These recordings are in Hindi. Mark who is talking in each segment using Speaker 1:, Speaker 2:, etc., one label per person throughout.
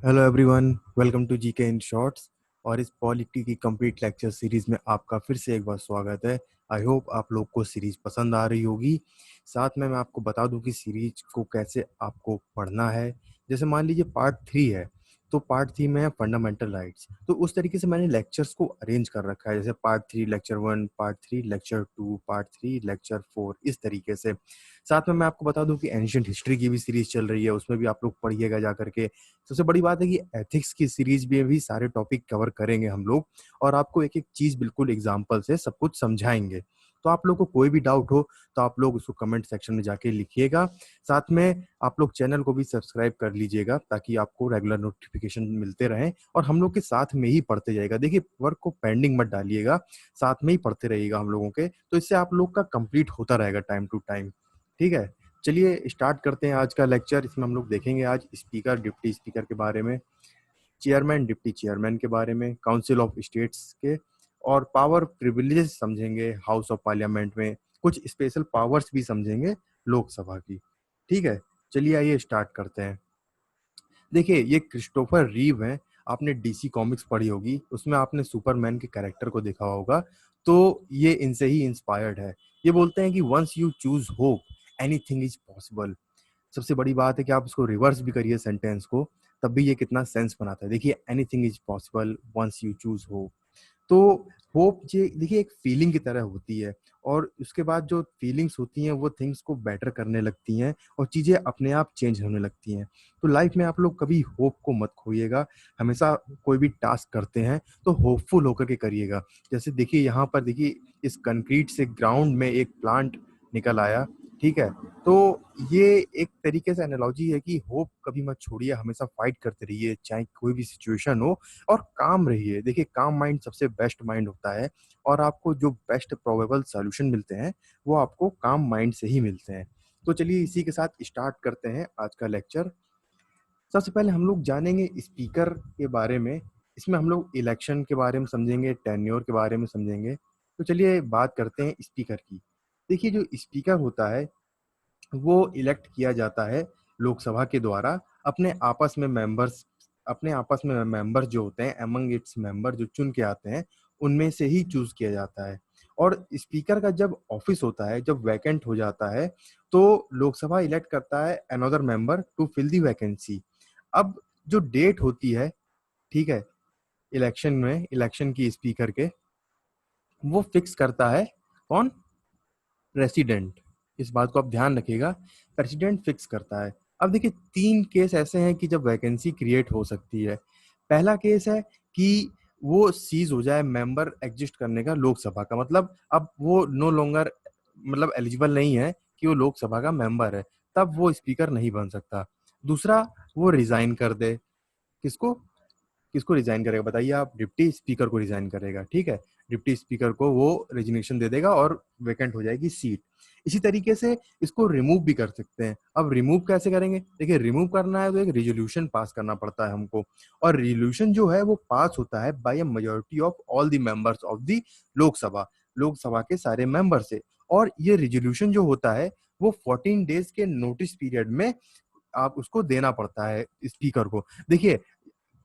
Speaker 1: Hello everyone, welcome to GK in shorts. और इस पॉलिटी की कंप्लीट लेक्चर सीरीज में आपका फिर से एक बार स्वागत है। आई होप आप लोग को सीरीज पसंद आ रही होगी। साथ में मैं आपको बता दूं कि सीरीज को कैसे आपको पढ़ना है। जैसे मान लीजिए पार्ट 3 है, तो पार्ट 3 में है फंडामेंटल राइट्स। तो उस तरीके से मैंने लेक्चर्स को अरेंज कर रखा है, जैसे part 3 lecture 1, part 3 lecture 2, part 3 lecture 4, इस तरीके से। साथ में मैं आपको बता दूं कि एंशियंट हिस्ट्री की भी सीरीज चल रही है, उसमें भी आप लोग पढ़िएगा जा करके। सबसे बड़ी बात है कि एथिक्स की सीरीज में भी सारे टॉपिक कवर करेंगे हम लोग, और आपको एक एक चीज बिल्कुल एग्जाम्पल से सब कुछ समझाएंगे। तो आप लोग को कोई भी डाउट हो तो आप लोग उसको कमेंट सेक्शन में जाके लिखिएगा। साथ में आप लोग चैनल को भी सब्सक्राइब कर लीजिएगा ताकि आपको रेगुलर नोटिफिकेशन मिलते रहें और हम लोग के साथ में ही पढ़ते जाएगा। देखिए, वर्क को पेंडिंग मत डालिएगा, साथ में ही पढ़ते रहिएगा हम लोगों के, तो इससे आप लोग का कंप्लीट होता रहेगा टाइम टू टाइम। ठीक है, चलिए स्टार्ट करते हैं आज का लेक्चर। इसमें हम लोग देखेंगे आज स्पीकर, डिप्टी स्पीकर के बारे में, चेयरमैन, डिप्टी चेयरमैन के बारे में, काउंसिल ऑफ स्टेट्स के, और पावर प्रिविलेजेस समझेंगे हाउस ऑफ पार्लियामेंट में, कुछ स्पेशल पावर्स भी समझेंगे लोकसभा की। ठीक है, चलिए आइए स्टार्ट करते हैं। देखिए, ये क्रिस्टोफर रीव हैं। आपने डीसी कॉमिक्स पढ़ी होगी, उसमें आपने सुपरमैन के कैरेक्टर को देखा होगा, तो ये इनसे ही इंस्पायर्ड है। ये बोलते हैं कि once you choose hope, anything is possible. सबसे बड़ी बात है कि आप उसको रिवर्स भी करिए सेंटेंस को, तब भी ये कितना सेंस बनाता है। देखिए, anything is possible once you choose hope. तो होप ये देखिए एक फीलिंग की तरह होती है, और उसके बाद जो फीलिंग्स होती हैं वो थिंग्स को बेटर करने लगती हैं और चीजें अपने आप चेंज होने लगती हैं। तो लाइफ में आप लोग कभी होप को मत खोइएगा। हमेशा कोई भी टास्क करते हैं तो होपफुल होकर के करिएगा। जैसे देखिए, यहाँ पर देखिए, इस कंक्रीट से ग्राउंड में एक प्लांट निकल आया। ठीक है, तो ये एक तरीके से एनालॉजी है कि होप कभी मत छोड़िए, हमेशा फाइट करते रहिए चाहे कोई भी सिचुएशन हो, और काम रहिए। देखिए, काम माइंड सबसे बेस्ट माइंड होता है, और आपको जो बेस्ट प्रोबेबल सॉल्यूशन मिलते हैं वो आपको काम माइंड से ही मिलते हैं। तो चलिए इसी के साथ स्टार्ट करते हैं आज का लेक्चर। सबसे पहले हम लोग जानेंगे स्पीकर के बारे में। इसमें हम लोग इलेक्शन के बारे में समझेंगे, टेन्योर के बारे में समझेंगे। तो चलिए बात करते हैं स्पीकर की। देखिए, जो स्पीकर होता है वो इलेक्ट किया जाता है लोकसभा के द्वारा। अपने आपस में मेंबर्स जो होते हैं, एमंग इट्स मेंबर जो चुन के आते हैं, उनमें से ही चूज किया जाता है। और स्पीकर का जब ऑफिस होता है, जब वैकेंट हो जाता है, तो लोकसभा इलेक्ट करता है another member to fill the vacancy. अब जो डेट होती है, ठीक है, इलेक्शन की स्पीकर के, वो फिक्स करता है कौन? प्रेसिडेंट। इस बात को आप ध्यान रखिएगा, प्रेसिडेंट फिक्स करता है। अब देखिए, 3 केस ऐसे हैं कि जब वैकेंसी क्रिएट हो सकती है। पहला केस है कि वो सीज हो जाए मेंबर एग्जिस्ट करने का लोकसभा का, मतलब अब वो नो लॉन्गर मतलब एलिजिबल नहीं है कि वो लोकसभा का मेंबर है, तब वो स्पीकर नहीं बन सकता। दूसरा, वो रिजाइन कर दे। किसको? किसको रिजाइन करेगा बताइए आप? डिप्टी स्पीकर को रिजाइन करेगा। ठीक है, डिप्टी स्पीकर को वो रेजिग्नेशन दे देगा और वेकेंट हो जाएगी सीट। इसी तरीके से इसको रिमूव भी कर सकते हैं। अब रिमूव कैसे करेंगे? देखिए, रिमूव करना है तो एक रेजोल्यूशन पास करना पड़ता है हमको, और रेजोल्यूशन जो है वो पास होता है by a majority of all the members of the Lok Sabha, Lok Sabha के सारे मेंबर से। और ये रेजोल्यूशन जो होता है वो 14 डेज के नोटिस पीरियड में आप उसको देना पड़ता है स्पीकर को। देखिए,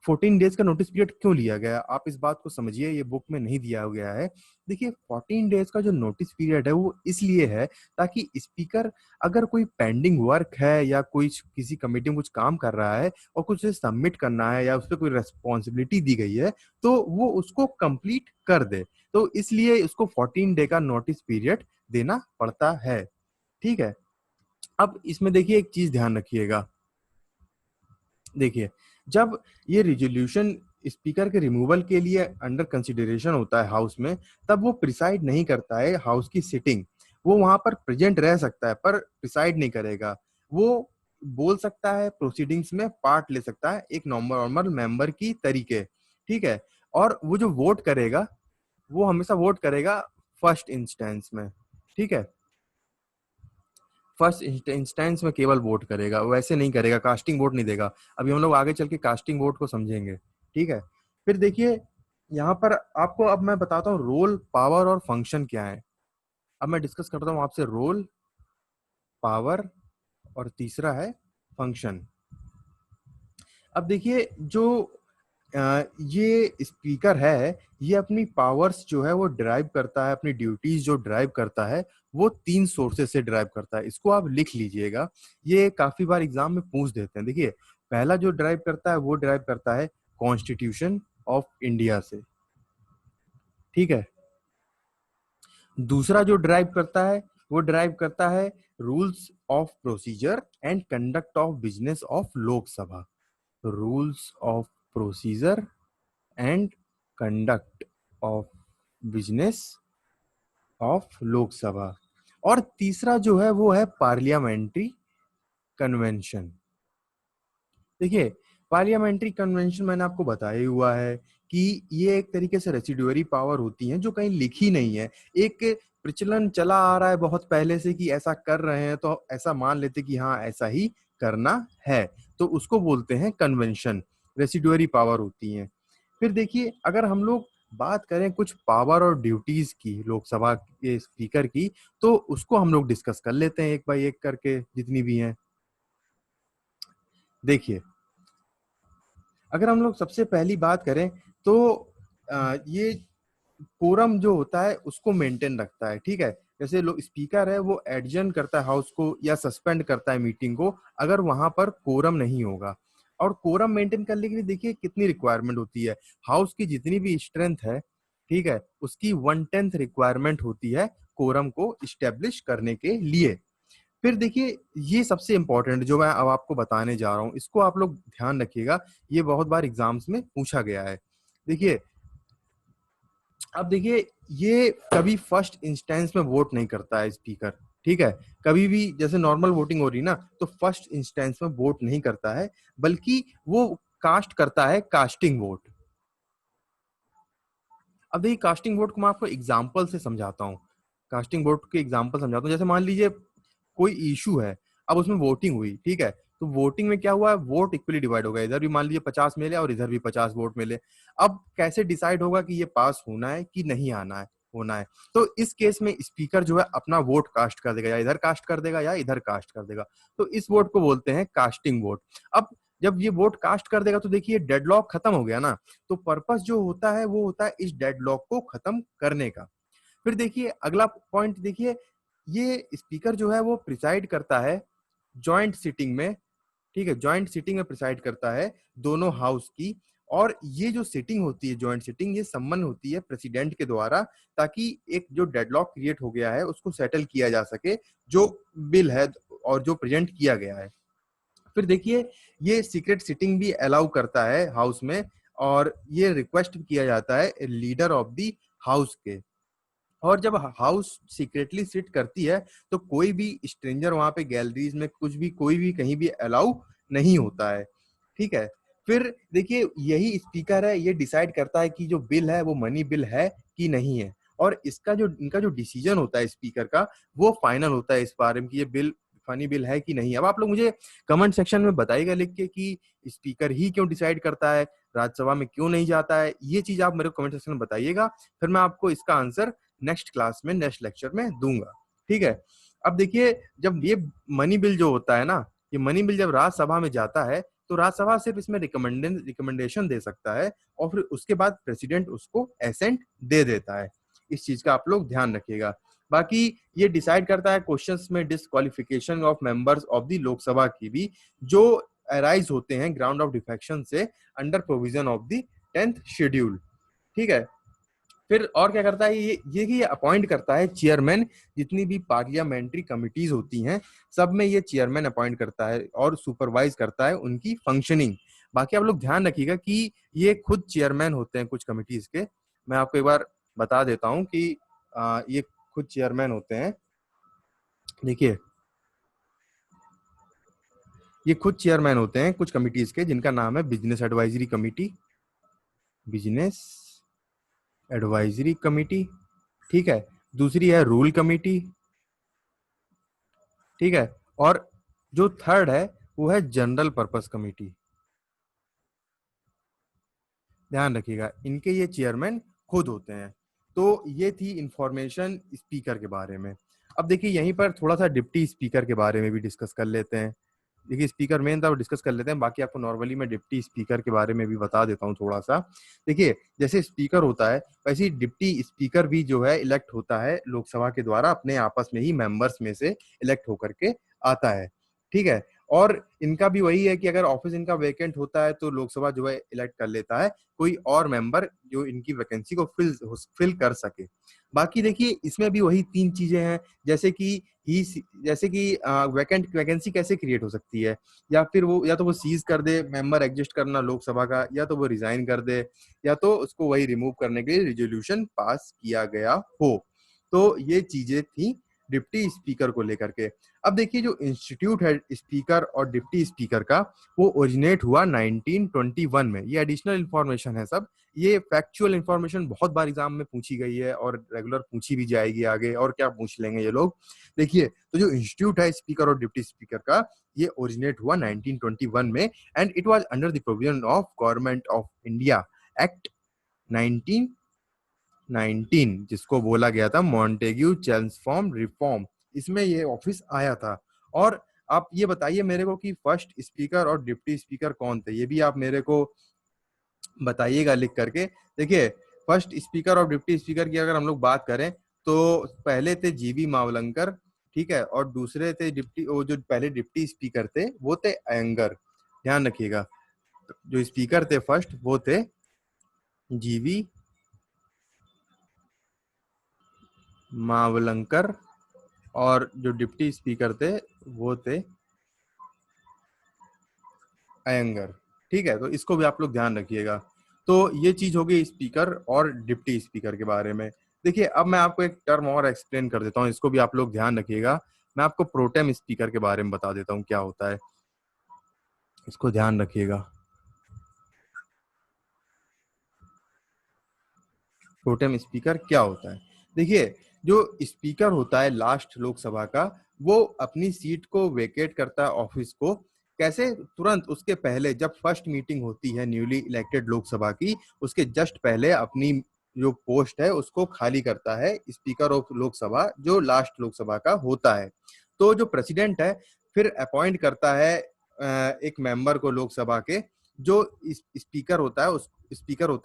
Speaker 1: 14 डेज का नोटिस पीरियड क्यों लिया गया, आप इस बात को समझिए, ये बुक में नहीं दिया गया है। देखिए, 14 डेज का जो नोटिस पीरियड है वो इसलिए है ताकि स्पीकर, अगर कोई पेंडिंग वर्क है या कोई किसी कमेटी में कुछ काम कर रहा है और कुछ सबमिट करना है या उस पर कोई रेस्पॉन्सिबिलिटी दी गई है, तो वो उसको कंप्लीट कर दे। तो इसलिए उसको 14 डे का नोटिस पीरियड देना पड़ता है। ठीक है, अब इसमें देखिए एक चीज ध्यान रखिएगा। देखिए, जब ये रिजोल्यूशन स्पीकर के रिमूवल के लिए अंडर कंसिडरेशन होता है हाउस में, तब वो प्रिसाइड नहीं करता है हाउस की सिटिंग। वो वहां पर प्रेजेंट रह सकता है पर प्रिसाइड नहीं करेगा। वो बोल सकता है, प्रोसीडिंग्स में पार्ट ले सकता है एक नॉर्मल मेंबर की तरीके। ठीक है, और वो जो वोट करेगा वो हमेशा वोट करेगा फर्स्ट इंस्टेंस में। ठीक है, फर्स्ट इंस्टेंस में केवल वोट करेगा, वैसे नहीं करेगा, कास्टिंग वोट नहीं देगा। अभी हम लोग आगे चल के कास्टिंग वोट को समझेंगे। ठीक है, फिर देखिए यहाँ पर आपको अब मैं बताता हूँ रोल, पावर और फंक्शन क्या है। अब मैं डिस्कस करता हूँ आपसे रोल, पावर और तीसरा है फंक्शन। अब देखिए जो ये स्पीकर है, ये अपनी पावर्स जो है वो ड्राइव करता है, अपनी ड्यूटीज जो ड्राइव करता है वो 3 सोर्सेस से ड्राइव करता है। इसको आप लिख लीजिएगा, ये काफी बार एग्जाम में पूछ देते हैं। देखिए, पहला जो ड्राइव करता है वो ड्राइव करता है कॉन्स्टिट्यूशन ऑफ इंडिया से, ठीक है। दूसरा जो ड्राइव करता है वो ड्राइव करता है rules of procedure and conduct of business of Lok Sabha. Rules of procedure and conduct of business of Lok Sabha. और तीसरा जो है वो है पार्लियामेंट्री कन्वेंशन। देखिए, पार्लियामेंट्री कन्वेंशन मैंने आपको बताया ही हुआ है कि ये एक तरीके से रेसिड्यूअरी पावर होती है जो कहीं लिखी नहीं है। एक प्रचलन चला आ रहा है बहुत पहले से कि ऐसा कर रहे हैं तो ऐसा मान लेते कि हाँ ऐसा ही करना है, तो उसको बोलते हैं कन्वेंशन। रेसिड्यूअरी पावर होती है। फिर देखिए, अगर हम लोग बात करें कुछ पावर और ड्यूटीज की लोकसभा के स्पीकर की, तो उसको हम लोग डिस्कस कर लेते हैं एक बाय एक करके, जितनी भी हैं। देखिए, अगर हम लोग सबसे पहली बात करें तो ये कोरम जो होता है उसको मेंटेन रखता है, ठीक है। जैसे लोग स्पीकर है वो एडजर्न करता है हाउस को या सस्पेंड करता है मीटिंग को अगर वहां पर कोरम नहीं होगा। और कोरम मेंटेन करने के लिए देखिए कितनी रिक्वायरमेंट होती है। हाउस की जितनी भी स्ट्रेंथ है, ठीक है, उसकी 1/10 रिक्वायरमेंट होती है कोरम को इस्टेब्लिश करने के लिए। फिर देखिए, ये सबसे इंपॉर्टेंट जो मैं अब आपको बताने जा रहा हूँ, इसको आप लोग ध्यान रखिएगा, ये बहुत बार एग्जाम्स में पूछा गया है। देखिए, अब देखिए, ये कभी फर्स्ट इंस्टेंस में वोट नहीं करता है स्पीकर, ठीक है। कभी भी जैसे नॉर्मल वोटिंग हो रही ना, तो फर्स्ट इंस्टेंस में वोट नहीं करता है, बल्कि वो कास्ट करता है कास्टिंग वोट। अब देखिए, कास्टिंग वोट को मैं आपको एग्जाम्पल से समझाता हूँ। कास्टिंग वोट के एग्जाम्पल समझाता हूँ। जैसे मान लीजिए कोई इशू है, अब उसमें वोटिंग हुई, ठीक है। तो वोटिंग में क्या हुआ है, वोट इक्वली डिवाइड हो गया, इधर भी मान लीजिए 50 मिले और इधर भी 50 वोट मिले। अब कैसे डिसाइड होगा कि ये पास होना है कि नहीं आना है, होना है। तो इस केस में स्पीकर जो है अपना वोट कास्ट कर देगा, या इधर कास्ट कर देगा या इधर कास्ट कर देगा। तो इस वोट को बोलते हैं कास्टिंग वोट। अब जब ये वोट कास्ट कर देगा तो देखिए डेडलॉक खत्म हो गया ना। तो पर्पस जो होता है वो होता है इस डेडलॉक को खत्म करने का। फिर देखिए अगला पॉइंट, देखिए ये स्पीकर जो है वो प्रिसाइड करता है जॉइंट सिटिंग में, ठीक है। जॉइंट सिटिंग में प्रिसाइड करता है दोनों हाउस की। और ये जो सिटिंग होती है, जॉइंट सिटिंग, ये सम्मन होती है प्रेसिडेंट के द्वारा, ताकि एक जो डेडलॉक क्रिएट हो गया है उसको सेटल किया जा सके, जो बिल है और जो प्रेजेंट किया गया है। फिर देखिए, ये सीक्रेट सिटिंग भी अलाउ करता है हाउस में, और ये रिक्वेस्ट किया जाता है लीडर ऑफ द हाउस के। और जब हाउस सीक्रेटली सिट करती है तो कोई भी स्ट्रेंजर वहां पे गैलरीज में कुछ भी कोई भी कहीं भी अलाउ नहीं होता है, ठीक है। फिर देखिए, यही स्पीकर है, ये डिसाइड करता है कि जो बिल है वो मनी बिल है कि नहीं है। और इसका जो इनका जो डिसीजन होता है स्पीकर का, वो फाइनल होता है इस बारे में कि ये बिल फनी बिल है कि नहीं। अब आप लोग मुझे कमेंट सेक्शन में बताइएगा लिख के कि स्पीकर ही क्यों डिसाइड करता है, राज्यसभा में क्यों नहीं जाता है। ये चीज आप मेरे को कमेंट सेक्शन में बताइएगा, फिर मैं आपको इसका आंसर नेक्स्ट क्लास में, नेक्स्ट लेक्चर में दूंगा, ठीक है। अब देखिए, जब ये मनी बिल जो होता है ना, ये मनी बिल जब राज्यसभा में जाता है तो राज्यसभा सिर्फ इसमें रिकमेंडेशन दे सकता है, और फिर उसके बाद प्रेसिडेंट उसको एसेंट दे देता है। इस चीज का आप लोग ध्यान रखिएगा। बाकी ये डिसाइड करता है क्वेश्चंस में disqualification of members of the Lok Sabha की भी, जो अराइज होते हैं ग्राउंड ऑफ डिफेक्शन से under provision of the 10th schedule, ठीक है। फिर और क्या करता है ये अपॉइंट करता है चेयरमैन। जितनी भी पार्लियामेंट्री कमिटीज होती हैं सब में ये चेयरमैन अपॉइंट करता है और सुपरवाइज करता है उनकी फंक्शनिंग। बाकी आप लोग ध्यान रखिएगा कि ये खुद चेयरमैन होते हैं कुछ कमिटीज के। मैं आपको एक बार बता देता हूँ कि ये खुद चेयरमैन होते हैं। देखिए, ये खुद चेयरमैन होते हैं कुछ कमिटीज के, जिनका नाम है business advisory committee, business advisory committee, ठीक है। दूसरी है रूल कमिटी, ठीक है। और जो थर्ड है वो है जनरल पर्पस कमिटी। ध्यान रखिएगा, इनके ये चेयरमैन खुद होते हैं। तो ये थी इंफॉर्मेशन स्पीकर के बारे में। अब देखिए, यहीं पर थोड़ा सा डिप्टी स्पीकर के बारे में भी डिस्कस कर लेते हैं। देखिए स्पीकर मेन था वो डिस्कस कर लेते हैं, बाकी आपको नॉर्मली मैं डिप्टी स्पीकर के बारे में भी बता देता हूँ थोड़ा सा। देखिए जैसे स्पीकर होता है वैसे ही डिप्टी स्पीकर भी जो है इलेक्ट होता है लोकसभा के द्वारा, अपने आपस में ही मेंबर्स में से इलेक्ट होकर के आता है, ठीक है। और इनका भी वही है कि अगर ऑफिस इनका वेकेंट होता है तो लोकसभा जो है इलेक्ट कर लेता है कोई और मेंबर जो इनकी वैकेंसी को फिल कर सके। बाकी देखिए इसमें भी वही तीन चीजें हैं, जैसे कि ही जैसे कि वैकेंसी कैसे क्रिएट हो सकती है, या फिर वो या तो वो सीज कर दे मेंबर एग्जिस्ट करना लोकसभा का, या तो वो रिजाइन कर दे, या तो उसको वही रिमूव करने के लिए रिजोल्यूशन पास किया गया हो। तो ये चीजें थी डिप्टी स्पीकर को लेकर के। अब देखिए जो इंस्टीट्यूट है स्पीकर और डिप्टी स्पीकर का, वो ओरिजिनेट हुआ 1921 में। ये एडिशनल इंफॉर्मेशन है सब, ये फैक्चुअल इंफॉर्मेशन बहुत बार एग्जाम में पूछी गई है और रेगुलर पूछी भी जाएगी आगे, और क्या पूछ लेंगे ये लोग। देखिए तो जो इंस्टीट्यूट है स्पीकर और डिप्टी स्पीकर का, ये ओरिजिनेट हुआ 1921 में, and it was under the provision of government of India act 1919, जिसको बोला गया था मॉन्टेग्यू चेल्मस्फोर्ड रिफॉर्म। इसमें ये ऑफिस आया था। और आप ये बताइए मेरे को कि फर्स्ट स्पीकर और डिप्टी स्पीकर कौन थे, ये भी आप मेरे को बताइएगा लिख करके। देखिए फर्स्ट स्पीकर और डिप्टी स्पीकर की अगर हम लोग बात करें तो पहले थे जीवी मावलंकर, ठीक है, और दूसरे थे डिप्टी, वो जो पहले डिप्टी स्पीकर थे वो थे अयंगर। ध्यान रखिएगा, जो स्पीकर थे फर्स्ट वो थे जीवी मावलंकर, और जो डिप्टी स्पीकर थे वो थे अयंगर, ठीक है। तो इसको भी आप लोग ध्यान रखिएगा। तो ये चीज हो गई स्पीकर और डिप्टी स्पीकर के बारे में। देखिए अब मैं आपको एक टर्म और एक्सप्लेन कर देता हूँ, इसको भी आप लोग ध्यान रखिएगा। मैं आपको प्रोटेम स्पीकर के बारे में बता देता हूँ क्या होता है, इसको ध्यान रखिएगा। प्रोटेम स्पीकर क्या होता है, देखिए जो स्पीकर होता है लास्ट लोकसभा का, वो अपनी सीट को वेकेट करता है ऑफिस को, कैसे, तुरंत उसके पहले जब फर्स्ट मीटिंग होती है न्यूली इलेक्टेड लोकसभा की, उसके जस्ट पहले अपनी जो पोस्ट है उसको खाली करता है स्पीकर ऑफ लोकसभा जो लास्ट लोकसभा का होता है। तो जो प्रेसिडेंट है फिर अपॉइंट करता है एक मेंबर को लोकसभा के, जो स्पीकर होता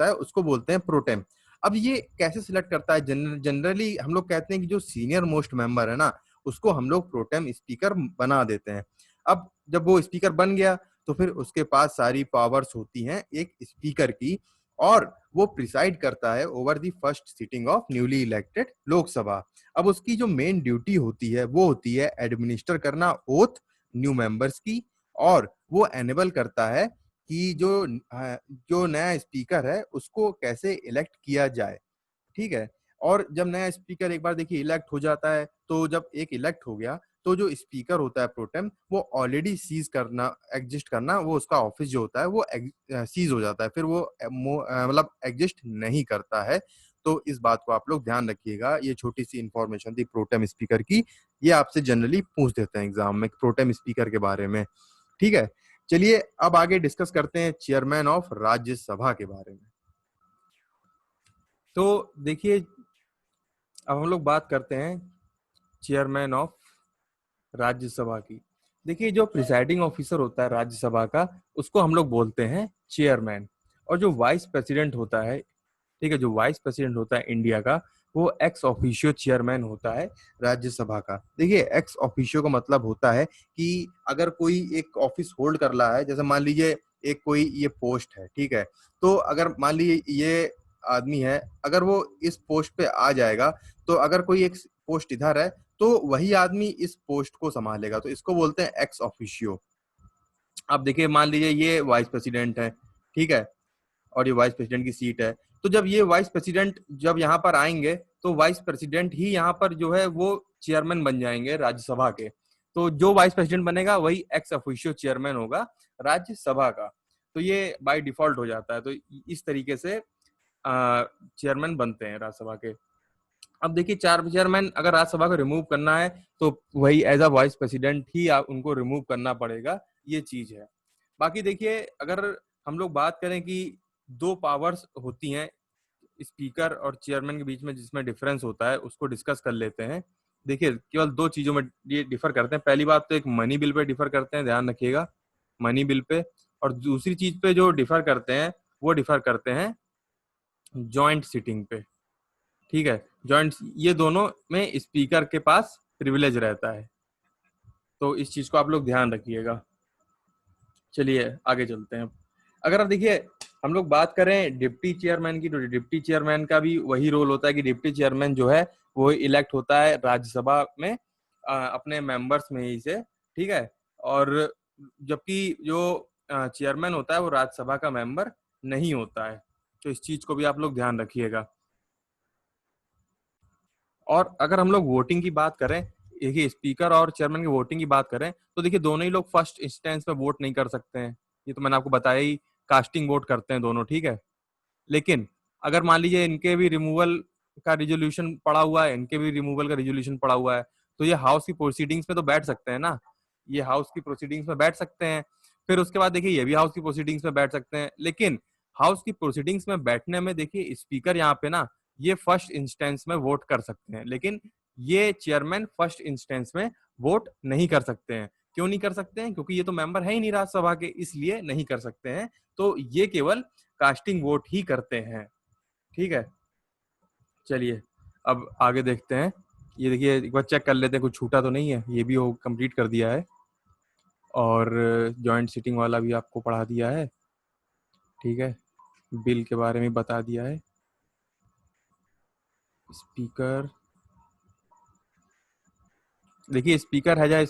Speaker 1: है उसको बोलते हैं प्रोटेम। अब ये कैसे सिलेक्ट करता है, जनरली हम लोग कहते हैं कि जो सीनियर मोस्ट मेंबर है ना उसको हम लोग प्रोटेम स्पीकर बना देते हैं। अब जब वो स्पीकर बन गया तो फिर उसके पास सारी पावर्स होती हैं एक स्पीकर की, और वो प्रिसाइड करता है over the first sitting of newly elected Lok Sabha. अब उसकी जो मेन ड्यूटी होती है वो होती है एडमिनिस्टर करना ओथ न्यू मेंबर्स की, और वो एनेबल करता है कि जो नया स्पीकर है उसको कैसे इलेक्ट किया जाए, ठीक है। और जब नया स्पीकर एक बार देखिए इलेक्ट हो जाता है, तो जब एक इलेक्ट हो गया तो जो स्पीकर होता है प्रोटेम वो ऑलरेडी सीज करना एग्जिस्ट करना, वो उसका ऑफिस जो होता है वो सीज हो जाता है, फिर वो मतलब एग्जिस्ट नहीं करता है। तो इस बात को आप लोग ध्यान रखिएगा, ये छोटी सी इंफॉर्मेशन थी प्रोटेम स्पीकर की। ये आपसे जनरली पूछ देते हैं एग्जाम में प्रोटेम स्पीकर के बारे में, ठीक है। चलिए अब आगे डिस्कस करते हैं चेयरमैन ऑफ राज्यसभा के बारे में। तो देखिए अब हम लोग बात करते हैं चेयरमैन ऑफ राज्यसभा की। देखिए जो प्रिसाइडिंग ऑफिसर होता है राज्यसभा का उसको हम लोग बोलते हैं चेयरमैन, और जो वाइस प्रेसिडेंट होता है, ठीक है, जो वाइस प्रेसिडेंट होता है इंडिया का, वो एक्स ऑफिशियो चेयरमैन होता है राज्यसभा का। देखिए एक्स ऑफिशियो का मतलब होता है कि अगर कोई एक ऑफिस होल्ड कर रहा है, जैसे मान लीजिए एक कोई ये पोस्ट है, ठीक है, तो अगर मान लीजिए ये आदमी है, अगर वो इस पोस्ट पे आ जाएगा, तो अगर कोई एक पोस्ट इधर है तो वही आदमी इस पोस्ट को संभालेगा, तो इसको बोलते हैं एक्स ऑफिशियो। अब देखिए मान लीजिए ये वाइस प्रेसिडेंट है, ठीक है, और ये वाइस प्रेसिडेंट की सीट है, तो जब ये वाइस प्रेसिडेंट जब यहाँ पर आएंगे तो वाइस प्रेसिडेंट ही यहाँ पर जो है वो चेयरमैन बन जाएंगे राज्यसभा के। तो जो वाइस प्रेसिडेंट बनेगा वही एक्स ऑफिशियो चेयरमैन होगा राज्यसभा का। तो ये बाय डिफॉल्ट हो जाता है। तो इस तरीके से चेयरमैन बनते हैं राज्यसभा के। अब देखिए चार चेयरमैन अगर राज्यसभा को रिमूव करना है तो वही एज अ वाइस प्रेसिडेंट ही उनको रिमूव करना पड़ेगा, ये चीज है। बाकी देखिए अगर हम लोग बात करें कि दो पावर्स होती हैं स्पीकर और चेयरमैन के बीच में जिसमें डिफरेंस होता है उसको डिस्कस कर लेते हैं।
Speaker 2: देखिए केवल दो चीजों में ये डिफर करते हैं। पहली बात तो एक मनी बिल पे डिफर करते हैं, ध्यान रखिएगा, मनी बिल पे। और दूसरी चीज पे जो डिफर करते हैं वो डिफर करते हैं जॉइंट सिटिंग पे, ठीक है। जॉइंट, ये दोनों में स्पीकर के पास प्रिविलेज रहता है, तो इस चीज को आप लोग ध्यान रखिएगा। चलिए आगे चलते हैं। अगर आप देखिए हम लोग बात करें डिप्टी चेयरमैन की, तो डिप्टी चेयरमैन का भी वही रोल होता है कि डिप्टी चेयरमैन जो है वो इलेक्ट होता है राज्यसभा में अपने मेंबर्स में ही से, ठीक है। और जबकि जो चेयरमैन होता है वो राज्यसभा का मेंबर नहीं होता है, तो इस चीज को भी आप लोग ध्यान रखिएगा। और अगर हम लोग वोटिंग की बात करें, देखिए स्पीकर और चेयरमैन की वोटिंग की बात करें, तो देखिए दोनों ही लोग फर्स्ट इंस्टेंस में वोट नहीं कर सकते हैं, ये तो मैंने आपको बताया ही, कास्टिंग वोट करते हैं दोनों, ठीक है। लेकिन अगर मान लीजिए इनके भी रिमूवल का रिजोल्यूशन पड़ा हुआ है, इनके भी रिमूवल का रिजोल्यूशन पड़ा हुआ है, तो ये हाउस की प्रोसीडिंग्स में तो बैठ सकते हैं ना, ये हाउस की प्रोसीडिंग्स में बैठ सकते हैं। फिर उसके बाद देखिए ये भी हाउस की प्रोसीडिंग्स में बैठ सकते हैं, लेकिन हाउस की प्रोसीडिंग्स में बैठने में देखिए स्पीकर यहाँ पे ना ये फर्स्ट इंस्टेंस में वोट कर सकते हैं, लेकिन ये चेयरमैन फर्स्ट इंस्टेंस में वोट नहीं कर सकते हैं। क्यों नहीं कर सकते हैं? क्योंकि ये तो मेंबर है ही नहीं राज्यसभा के, इसलिए नहीं कर सकते हैं। तो ये केवल कास्टिंग वोट ही करते हैं, ठीक है। चलिए अब आगे देखते हैं। ये देखिए एक बार चेक कर लेते हैं कुछ छूटा तो नहीं है, ये भी वो कंप्लीट कर दिया है, और जॉइंट सिटिंग वाला भी आपको पढ़ा दिया है, ठीक है। बिल के बारे में बता दिया है। स्पीकर, देखिए speaker has a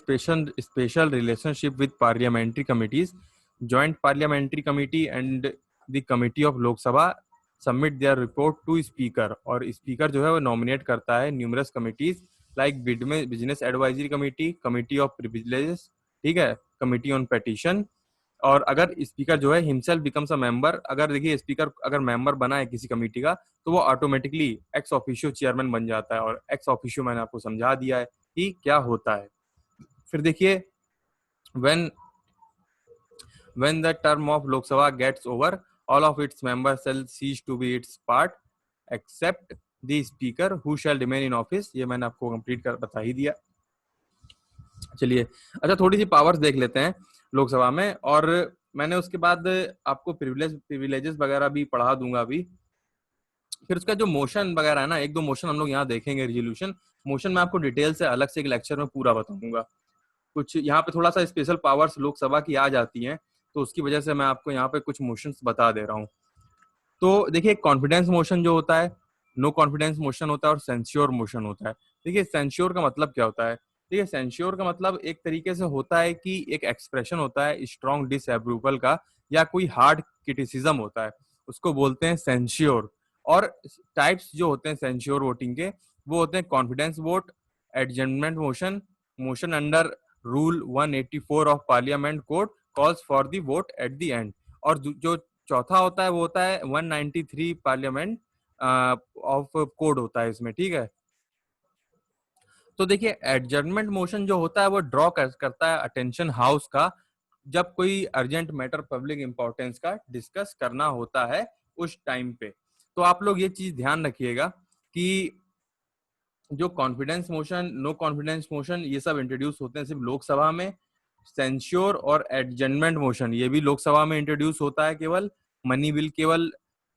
Speaker 2: special relationship with parliamentary committees, joint parliamentary committee and the committee of Lok Sabha submit their report to speaker. और स्पीकर जो है वो नॉमिनेट करता है numerous committees like business advisory committee, committee of privileges, ठीक है, कमिटी ऑन पेटिशन। और अगर स्पीकर जो है हिमसेल्फ बिकम्स अ मेंबर, अगर देखिए स्पीकर अगर मेंबर बना है किसी कमेटी का, तो वो ऑटोमेटिकली एक्स ऑफिशियो चेयरमैन बन जाता है। और एक्स ऑफिशियो मैंने आपको समझा दिया है कि क्या होता है। फिर देखिए when when the term of Lok Sabha gets over, all of its members shall cease to be its part except the speaker who shall remain in office. ये मैंने आपको कंप्लीट कर बता ही दिया। चलिए अच्छा, थोड़ी सी पावर्स देख लेते हैं लोकसभा में, और मैंने उसके बाद आपको प्रिविलेजेस वगैरह भी पढ़ा दूंगा अभी। फिर उसका जो मोशन वगैरह है ना, एक दो मोशन हम लोग यहाँ देखेंगे, रिजोल्यूशन मोशन मैं आपको डिटेल से अलग से एक लेक्चर में पूरा बताऊंगा। कुछ यहाँ पे थोड़ा सा स्पेशल पावर्स लोकसभा की आ जाती हैं, तो उसकी वजह से मैं आपको यहाँ पे कुछ मोशंस बता दे रहा हूँ। तो देखिए कॉन्फिडेंस मोशन जो होता है, नो कॉन्फिडेंस मोशन होता है, और सेंश्योर मोशन होता है। देखिए सेंश्योर का मतलब क्या होता है? देखिए सेंश्योर का मतलब एक तरीके से होता है कि एक एक्सप्रेशन होता है स्ट्रॉन्ग डिसअप्रूवल का, या कोई हार्ड क्रिटिसिज्म होता है, उसको बोलते हैं सेंश्योर। और टाइप्स जो होते हैं सेंश्योर वोटिंग के, वो होते हैं confidence vote, adjournment motion, motion under rule 184 of parliament code calls for the vote at the end. और जो चौथा होता है वो होता है 193 पार्लियामेंट ऑफ कोड होता है इसमें, ठीक है। तो देखिए एडजर्नमेंट मोशन जो होता है वो ड्रॉ करता है अटेंशन हाउस का, जब कोई अर्जेंट मैटर पब्लिक इंपॉर्टेंस का डिस्कस करना होता है उस टाइम पे। तो आप लोग ये चीज ध्यान रखिएगा कि जो confidence motion, no confidence motion, ये सब इंट्रोड्यूस होते हैं सिर्फ लोकसभा में। सेंश्योर और एडजमेंट मोशन ये भी लोकसभा में इंट्रोड्यूस होता है केवल, मनी बिल केवल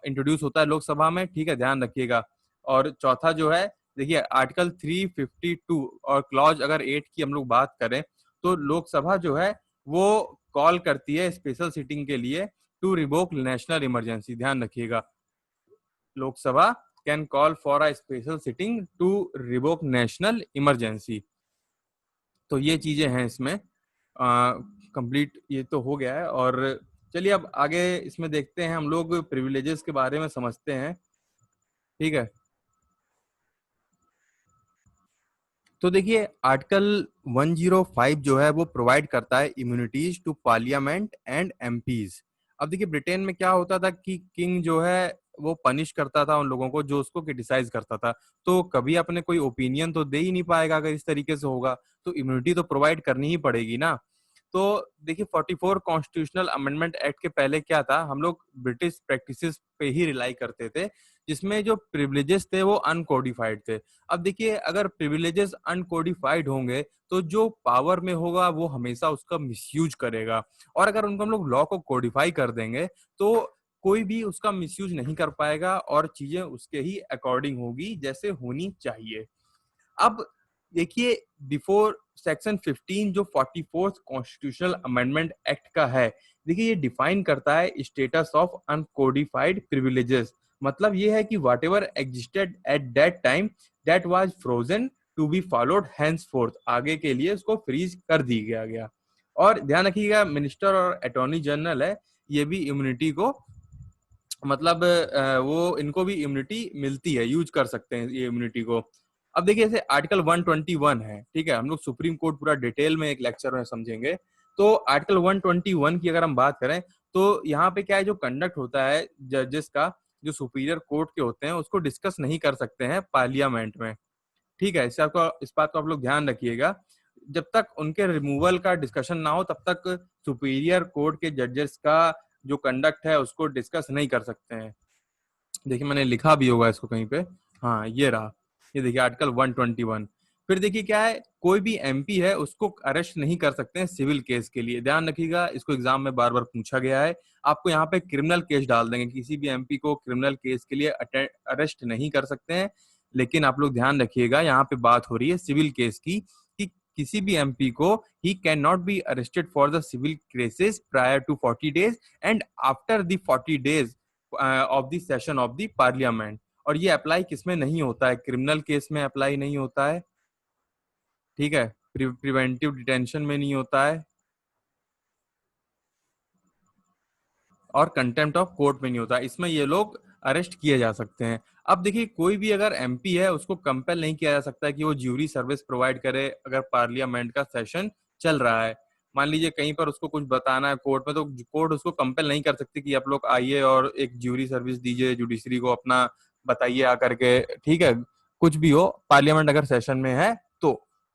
Speaker 2: इंट्रोड्यूस होता है लोकसभा में, ठीक है, ध्यान रखिएगा। और चौथा जो है, देखिए आर्टिकल 352 और क्लॉज अगर 8 की हम लोग बात करें, तो लोकसभा जो है वो कॉल करती है स्पेशल सिटिंग के लिए टू रिवोक नेशनल इमरजेंसी। ध्यान रखिएगा, Lok Sabha can call for a special sitting to revoke national emergency. तो ये चीजें हैं इसमें कंप्लीट, ये तो हो गया है। और चलिए अब आगे इसमें देखते हैं, हम लोग प्रिविलेजेस के बारे में समझते हैं, ठीक है। तो देखिए आर्टिकल 105 जो है वो प्रोवाइड करता है immunities to parliament and MPs. अब देखिए ब्रिटेन में क्या होता था कि किंग जो है वो पनिश करता था उन लोगों को जो उसको क्रिटिसाइज करता था, तो कभी अपने कोई ओपिनियन तो दे ही नहीं पाएगा अगर इस तरीके से होगा, तो इम्यूनिटी तो प्रोवाइड करनी ही पड़ेगी ना। तो देखिए 44 कॉन्स्टिट्यूशनल अमेंडमेंट एक्ट के पहले क्या था, हम लोग ब्रिटिश प्रैक्टिसेस पे ही रिलाई करते थे, जिसमें जो प्रिविलेजेस थे वो अनकोडिफाइड थे। अब देखिए अगर प्रिविलेजेस अनकोडिफाइड होंगे तो जो पावर में होगा वो हमेशा उसका मिसयूज करेगा, और अगर उनको हम लोग लॉ को कोडिफाई कर देंगे तो कोई भी उसका मिसयूज नहीं कर पाएगा और चीजें उसके ही अकॉर्डिंग होगी जैसे होनी चाहिए। अब देखिए बिफोर सेक्शन 15 जो 44th कॉन्स्टिट्यूशनल अमेंडमेंट एक्ट का है, देखिए ये डिफाइन करता है स्टेटस ऑफ अनकोडिफाइड प्रिविलेजेस। मतलब ये है कि what ever existed at that time that was Frozen to be followed henceforth, आगे के लिए उसको फ्रीज कर दी गया। और ध्यान रखिएगा मिनिस्टर और अटॉर्नी जनरल है, ये भी इम्यूनिटी को मतलब वो इनको भी इम्यूनिटी मिलती है, यूज कर सकते हैं ये इम्यूनिटी को। अब देखिए जैसे आर्टिकल 121 है, ठीक है, हम लोग सुप्रीम कोर्ट पूरा डिटेल में एक लेक्चर में समझेंगे। तो आर्टिकल 121 की अगर हम बात करें तो यहाँ पे क्या है, जो कंडक्ट होता है जजेस का, जो सुपीरियर कोर्ट के होते हैं, उसको डिस्कस नहीं कर सकते हैं पार्लियामेंट में। ठीक है, इस बात को आप लोग ध्यान रखिएगा। जब तक उनके रिमूवल का डिस्कशन ना हो तब तक सुपीरियर कोर्ट के जजेस का जो कंडक्ट है उसको डिस्कस नहीं कर सकते हैं। देखिए मैंने लिखा भी होगा इसको कहीं पे, हाँ ये रहा, ये देखिए आर्टिकल 121। फिर देखिए क्या है, कोई भी एमपी है उसको अरेस्ट नहीं कर सकते हैं सिविल केस के लिए, ध्यान रखिएगा, इसको एग्जाम में बार बार पूछा गया है। आपको यहाँ पे क्रिमिनल केस डाल देंगे, किसी भी एमपी को क्रिमिनल केस के लिए अरेस्ट नहीं कर सकते हैं। लेकिन आप लोग ध्यान रखिएगा, यहाँ पे बात हो रही है सिविल केस की, कि किसी भी एमपी को he can not be arrested for the civil cases prior to 40 days and after the 40 days of the session of the parliament. और ये अप्लाई किसमें नहीं होता है, क्रिमिनल केस में अप्लाई नहीं होता है, ठीक है, प्रिवेंटिव डिटेंशन में नहीं होता है, और कंटेम्प्ट ऑफ कोर्ट में नहीं होता है। इसमें ये लोग अरेस्ट किए जा सकते हैं। अब देखिए कोई भी अगर एमपी है उसको कंपेल नहीं किया जा सकता है कि वो ज्यूरी सर्विस प्रोवाइड करे अगर पार्लियामेंट का सेशन चल रहा है। मान लीजिए कहीं पर उसको कुछ बताना है कोर्ट में, तो कोर्ट उसको कंपेल नहीं कर सकती कि आप लोग आइए और एक ज्यूरी सर्विस दीजिए जुडिशरी को, अपना बताइए आकर के, ठीक है, कुछ भी हो, पार्लियामेंट अगर सेशन में है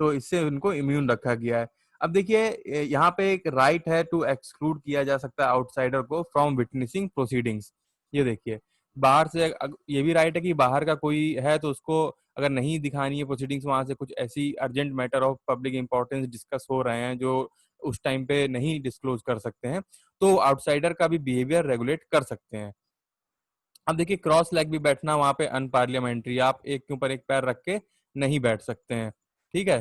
Speaker 2: तो इससे उनको इम्यून रखा गया है। अब देखिए यहाँ पे एक राइट है टू एक्सक्लूड किया जा सकता है आउटसाइडर को फ्रॉम विटनेसिंग प्रोसीडिंग्स। ये देखिए बाहर से ये भी राइट है कि बाहर का कोई है तो उसको अगर नहीं दिखानी है प्रोसीडिंग्स, वहां से कुछ ऐसी urgent matter of public importance discuss हो रहे हैं जो उस टाइम पे नहीं डिस्क्लोज कर सकते हैं, तो आउटसाइडर का भी बिहेवियर रेगुलेट कर सकते हैं। अब देखिए क्रॉस लेग भी बैठना वहां पे अनपार्लियामेंट्री, आप एक के ऊपर एक पैर रख के नहीं बैठ सकते हैं, ठीक है।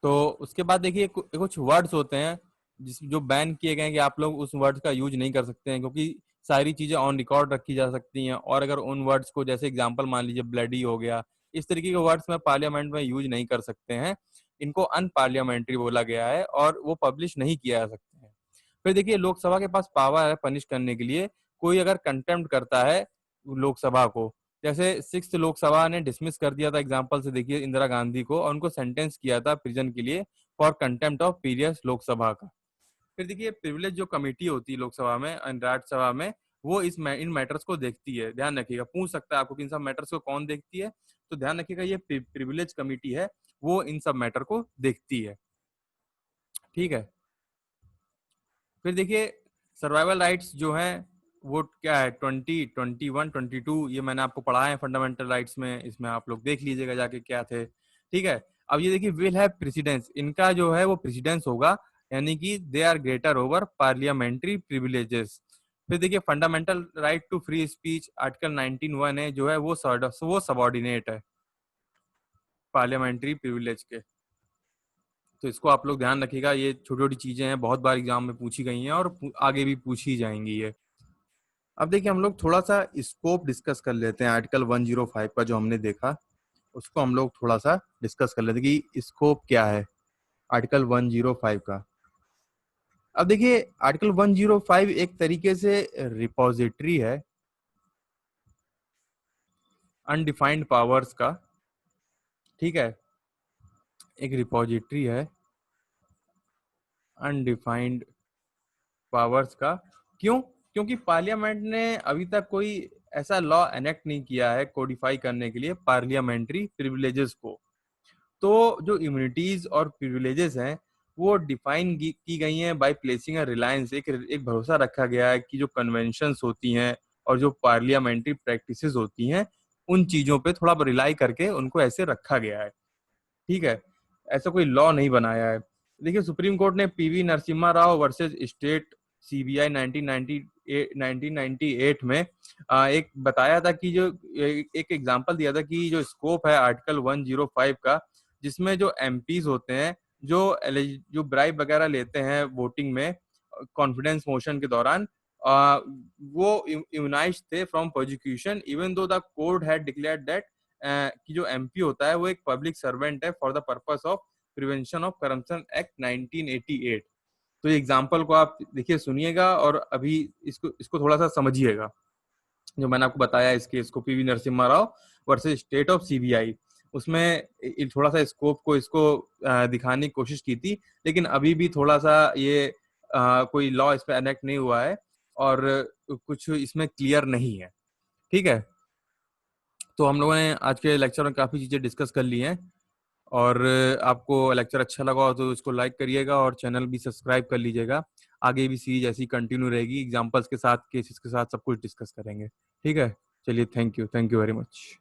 Speaker 2: तो उसके बाद देखिए कुछ वर्ड्स होते हैं जिस जो बैन किए गए हैं कि आप लोग उस वर्ड्स का यूज नहीं कर सकते हैं, क्योंकि सारी चीजें ऑन रिकॉर्ड रखी जा सकती हैं, और अगर उन वर्ड्स को, जैसे एग्जांपल मान लीजिए ब्लडी हो गया, इस तरीके के वर्ड्स में पार्लियामेंट में यूज नहीं कर सकते हैं, इनको अनपार्लियामेंट्री बोला गया है और वो पब्लिश नहीं किया जा सकते हैं। फिर देखिए लोकसभा के पास पावर है पनिश करने के लिए, कोई अगर कंटेम्प्ट करता है लोकसभा को, जैसे 6th लोकसभा ने डिसमिस कर दिया था, एग्जांपल से देखिए इंदिरा गांधी को, और उनको सेंटेंस किया था प्रिजन के लिए फॉर कंटेम्प्ट ऑफ पीरियस लोकसभा का। फिर देखिए प्रिविलेज जो कमेटी होती है लोकसभा में और राज्यसभा में, वो इन मैटर्स को देखती है, ध्यान रखिएगा, पूछ सकता है आपको कि इन सब मैटर्स को कौन देखती है, तो ध्यान रखिएगा ये प्रिविलेज कमेटी है, वो इन सब मैटर को देखती है, ठीक है। फिर देखिए सर्वाइवल राइट्स जो हैं वो क्या है, 20, 21, 22, ये मैंने आपको पढ़ाया है फंडामेंटल राइट्स में, इसमें आप लोग देख लीजिएगा जाके क्या थे, ठीक है। अब ये देखिए विल हैव प्रेसिडेंस, इनका जो है वो प्रेसिडेंस होगा, यानी कि they are greater over parliamentary privileges. फिर देखिए fundamental right to free speech article 19(1) है जो है वो सबॉर्डिनेट है पार्लियामेंट्री प्रिविलेज के। तो इसको आप लोग ध्यान रखिएगा, ये छोटी छोटी चीजें हैं, बहुत बार एग्जाम में पूछी गई हैं और आगे भी पूछी जाएंगी ये। अब देखिए हम लोग थोड़ा सा स्कोप डिस्कस कर लेते हैं, आर्टिकल 105 का जो हमने देखा उसको हम लोग थोड़ा सा डिस्कस कर लेते हैं कि स्कोप क्या है आर्टिकल 105 का। अब देखिए आर्टिकल 105 एक तरीके से रिपोजिटरी है अनडिफाइंड पावर्स का, ठीक है, एक रिपोजिटरी है अनडिफाइंड पावर्स का। क्यों? क्योंकि पार्लियामेंट ने अभी तक कोई ऐसा लॉ एनेक्ट नहीं किया है कोडिफाई करने के लिए पार्लियामेंट्री प्रिविलेजेस को। तो जो इम्यूनिटीज और प्रिविलेजेस हैं वो डिफाइन की गई हैं बाय प्लेसिंग अ रिलायंस, एक भरोसा रखा गया है कि जो कन्वेंशंस होती हैं और जो पार्लियामेंट्री प्रैक्टिसेस होती हैं उन चीजों पे थोड़ा रिलाई करके उनको ऐसे रखा गया है। ठीक है, ऐसा कोई लॉ नहीं बनाया है। देखिए, सुप्रीम कोर्ट ने PV Narasimha Rao versus state CBI 1998 में एक बताया था कि जो एक एग्जांपल दिया था कि जो स्कोप है आर्टिकल 105 का, जिसमें जो एमपीज होते हैं जो ब्राइब वगैरह लेते हैं वोटिंग में कॉन्फिडेंस मोशन के दौरान, वो इम्यूनाइज्ड थे from prosecution even though the court had declared that कि जो एमपी होता है वो एक पब्लिक सर्वेंट है for the purpose of prevention of corruption act 1988। तो ये एग्जांपल को आप देखिए, सुनिएगा और अभी इसको इसको थोड़ा सा समझिएगा। जो मैंने आपको बताया इस केस को, PV Narasimha Rao versus state of CBI, उसमें थोड़ा सा स्कोप को इसको दिखाने की कोशिश की थी, लेकिन अभी भी थोड़ा सा ये कोई लॉ इस पर एनेक्ट नहीं हुआ है और कुछ इसमें क्लियर नहीं है। ठीक है, तो हम लोगों ने आज के लेक्चर में काफ़ी चीज़ें डिस्कस कर ली हैं, और आपको लेक्चर अच्छा लगा हो तो इसको लाइक करिएगा और चैनल भी सब्सक्राइब कर लीजिएगा। आगे भी सीरीज ऐसी कंटिन्यू रहेगी, एग्जांपल्स के साथ, केसेस के साथ सब कुछ डिस्कस करेंगे। ठीक है, चलिए, थैंक यू वेरी मच।